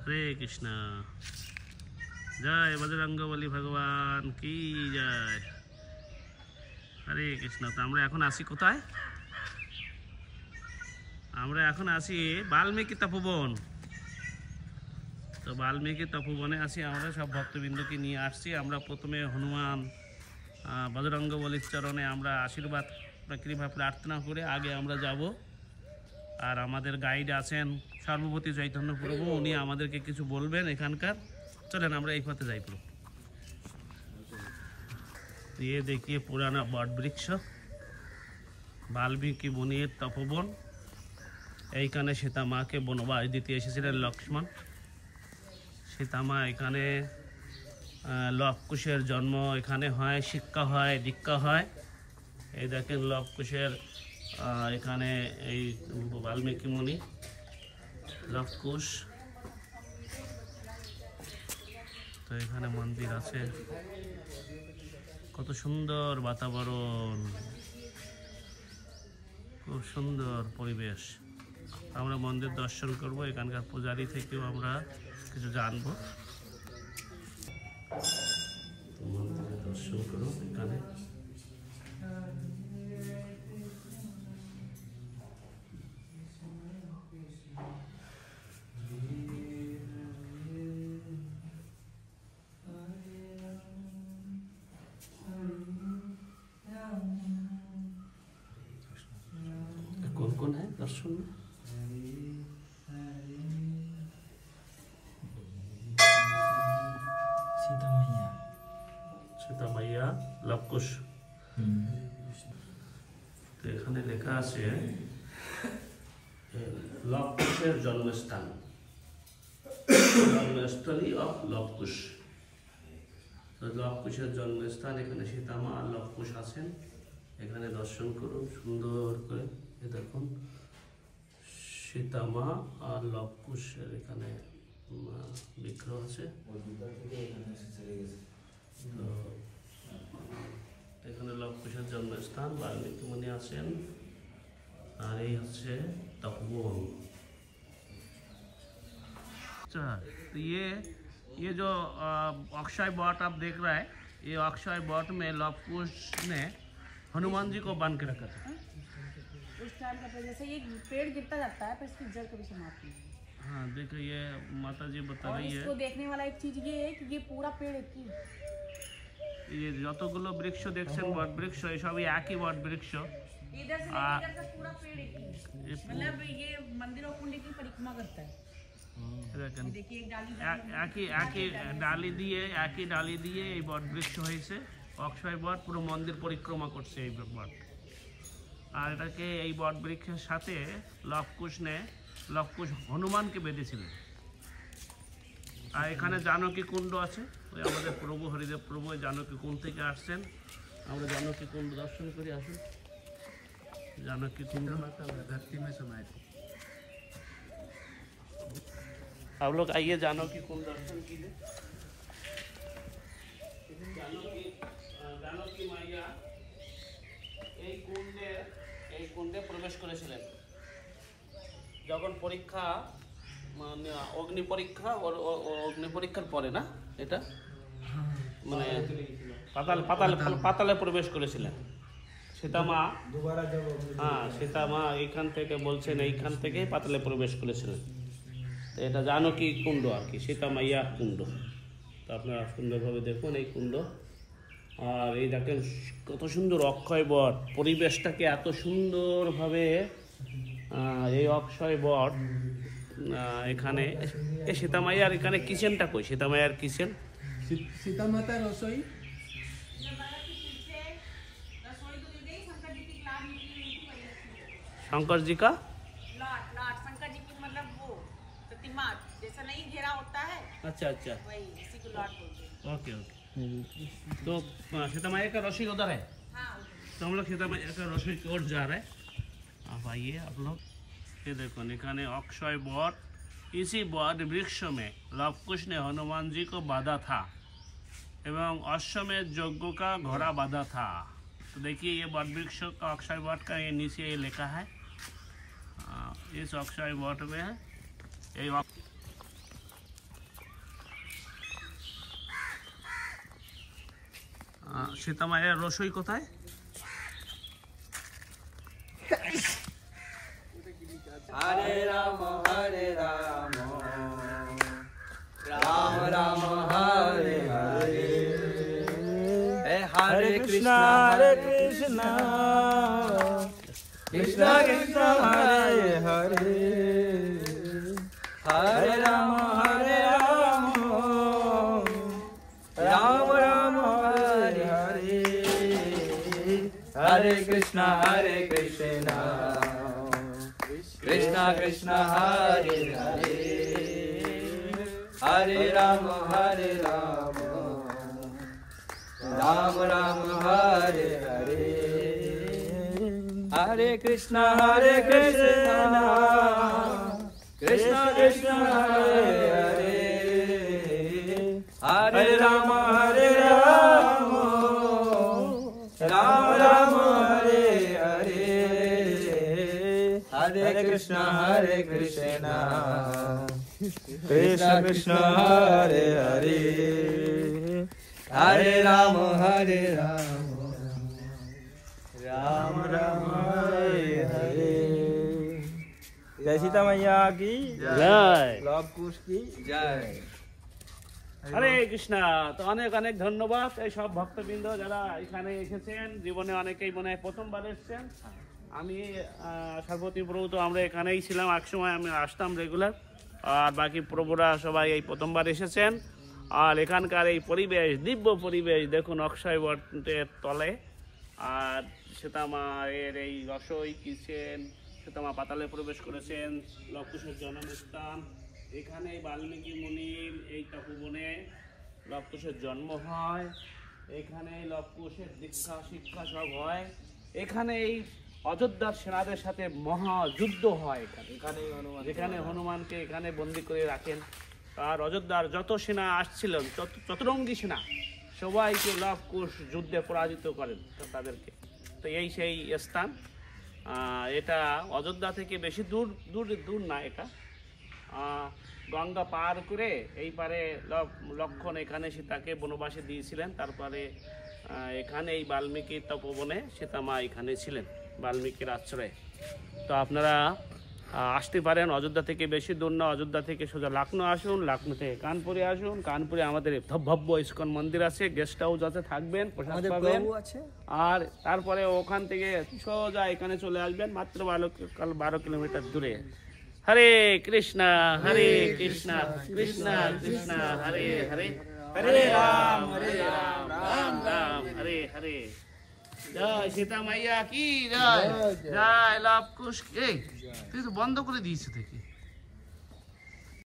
हरे कृष्ण। जय बजरंगबली भगवान की जय। हरे कृष्ण। तो আমরা এখন আসি কোথায়? আমরা এখন আসি বাল্মীকি তপোবন। তো বাল্মীকি তপোবনে আসি আমরা সব ভক্তবৃন্দকে নিয়ে আসছি। আমরা প্রথমে হনুমান বজরঙ্গবলীর চরণে আমরা আশীর্বাদ কৃপা প্রার্থনা করে আগে আমরা যাব। আর আমাদের গাইড আছেন সর্বপতি চৈতন্য প্রভু, উনি আমাদেরকে কিছু বলবেন এখানকার। চলেন আমরা এই পথে যাই। প্রভু ये देखिए पुराना बट वृक्ष বাল্মীকি মুনির তপোবন। এইখানে সীতা মাকে বনবাস দিতে এসেছিলেন লক্ষ্মণ। সীতা মা এখানে লবকুশের জন্ম এখানে হয়, শিক্ষা হয়, দীক্ষা হয়। এই দেখেন লবকুশের এখানে এই বাল্মীকি মুনি লবকুশ। তো এখানে মন্দির আছে, কত সুন্দর বাতাবরণ, খুব সুন্দর পরিবেশ। আমরা মন্দির দর্শন করব, এখানকার পূজারী থেকেও আমরা কিছু জানবো। মন্দিরে দর্শন করো এখানে। कौन कौन है दर्शन में? सीता मैया लवकुश। तो এখানে লেখা আছে লবকুশের জন্মস্থান, জন্মস্থলী অফ লবকুশ। তো লবকুশের জন্মস্থান এখানে সীতা মা আর লবকুশ আছেন। এখানে দর্শন করুন সুন্দর করে। দেখুন সীতা মা আর লবকুশের এখানে বিগ্রহ আছে। তো এখানে লবকুশের জন্মস্থান, বাল্মীকি মুনি আছেন। আর এই হচ্ছে তপোবন। अच्छा, तो ये जो अक्षय वट आप देख रहा है, ये अक्षय वट में लवकुश ने हनुमान जी को बांध के रखा था। उस टाइम का जैसे ये पेड़ गिरता जाता है पर इसकी जड़ कभी समाप्त नहीं। हाँ देखो ये माता जी बता रही है। इसको देखने वाला एक चीज ये है कि ये पूरा पेड़ एक ही, ये যতগুলো বৃক্ষ দেখছেন বট বৃক্ষ, এই সবই একই বট বৃক্ষ। इधर से लेकर इधर तक पूरा पेड़ एक ही, मतलब ये मंदिर और कुंड की परिक्रमा करता है। देखिए एक ডালি দিয়ে এই বট বৃক্ষ হয়েছে। অক্ষয় বট পুরো মন্দির পরিক্রমা করছে এই বট। আর এটাকে এই বট বৃক্ষের সাথে লবকুশ হনুমানকে বেঁধেছিলেন। আর এখানে জানকী কুণ্ড আছে। ওই আমাদের প্রভু হরিদেব প্রভু জানকী কুণ্ড থেকে আসছেন। আমরা জানকী কুণ্ড দর্শন করি, আসুন। জানকী কুণ্ড धरती में समाये थे। आप लोग आइए जानकी कुंड दर्शन कीजिए। जानकी माइया এই কুণ্ডে প্রবেশ করেছিলেন যখন পরীক্ষা, মানে অগ্নি পরীক্ষার পরে না, এটা মানে পাতালে প্রবেশ করেছিলেন সীতা মা। হ্যাঁ, সীতা মা এইখান থেকে বলছেন, এইখান থেকে পাতালে প্রবেশ করেছিলেন। তো এটা জানকী কুণ্ড আর কি, সীতা মাইয়া কুণ্ড। তো আপনারা সুন্দরভাবে দেখুন এই কুণ্ড। আর এই দেখেন কত সুন্দর অক্ষয় বট, পরিবেশটাকে এত সুন্দরভাবে এই অক্ষয় বট এখানে। এই সীতা মাইয়ার এখানে কিচেনটা কই? সীতা মাইয়ার কিচেন, सीता माता रसोई शंकर जी का लाट शंकर जी की, मतलब वो प्रतिमा जैसा नहीं घेरा होता है। अच्छा अच्छा, वही इसी को लाट बोलते हैं। Okay okay. तो सीता मैया का रसोई उधर है। हाँ, तो हम लोग सीता मैया का रसोई की ओर जा रहे हैं। आप आइए आप लोग। ये देखो एखाने अक्षय बट, इसी बट वृक्ष में लवकुश ने हनुमान जी को बांधा था एवं अश्वमेध यज्ञ का घोड़ा बांधा था। तो देखिए ये बट वृक्ष का अक्षय बट का ये नीचे ये लिखा है। इस अक्षय वट में সীতা মায়ের রসই কোথায়? হরে রাম রাম রাম হরে হরে হরে কৃষ্ণ কৃষ্ণ কৃষ্ণ হরে হরে হরে রাম রাম রাম হরে হরে হরে কৃষ্ণ কৃষ্ণ কৃষ্ণ হরে হরে হরে রাম রাম রাম হরে হরে হরে কৃষ্ণ কৃষ্ণ কৃষ্ণ হরে হরে হরে রাম রাম রাম হরে হরে হরে কৃষ্ণ কৃষ্ণ কৃষ্ণ হরে হরে হরে রাম राम राम हरे हरे। जय सीता मैया की জয়। लव कुश की जय। হরে কৃষ্ণ। তো অনেক অনেক ধন্যবাদ এই সব ভক্তবৃন্দ যারা এখানে এসেছেন। জীবনে অনেকেই মনে হয় প্রথমবার এসেছেন। আমি সর্বতী প্রভু তো আমরা এখানেই ছিলাম, এক সময় আমি আসতাম রেগুলার, আর বাকি প্রভুরা সবাই এই প্রথমবার এসেছেন। আর এখানকার এই পরিবেশ, দিব্য পরিবেশ দেখুন, অক্ষয় বটের তলে। আর সীতামায়ের এই রসই কিচেন, সীতামা পাতালে প্রবেশ করেছেন, লবকুশের জন্মস্থান। এখানে বাল্মীকি মুনির এই তপবনে লবকুশের জন্ম হয়, এখানে লবকুশের দীক্ষা শিক্ষা সব হয়। এখানে এই অযোধ্যার সেনাদের সাথে মহাযুদ্ধ হয় এখানে, যেখানে হনুমানকে এখানে বন্দি করে রাখেন। আর অযোধ্যার যত সেনা আসছিলেন, চতুরঙ্গী সেনা, সবাইকে লবকুশ যুদ্ধে পরাজিত করেন তাদেরকে। তো এই সেই স্থান। এটা অযোধ্যা থেকে বেশি দূর না, এটা গঙ্গা পার করে এই পারে লক্ষণ এখানে সীতাকে বনবাসে দিয়েছিলেন। তারপরে এখানে এই বাল্মীকি তপবনে সীতামা এখানে ছিলেন, বাল্মীকির আশ্রয়ে। তো আপনারা আসতে পারেন, অযোধ্যা থেকে বেশি দূর না। অযোধ্যা থেকে সোজা লখনৌ আসুন, লখনৌ থেকে কানপুরে আসুন। কানপুরে আমাদের ভব্য ইস্কন মন্দির আছে, গেস্ট হাউস আছে, থাকবেন, প্রসাদ পাবেন। আর তারপরে ওখান থেকে সোজা এখানে চলে আসবেন, মাত্র 12 কিলোমিটার দূরে। হরে কৃষ্ণ কৃষ্ণ কৃষ্ণ হরে হরে, হরে রাম রাম রাম হরে হরে। জয় সীতা মাইয়া কি জয়, জয় লবকুশ। এই তুই তো বন্ধ করে দিয়েছিস থেকে।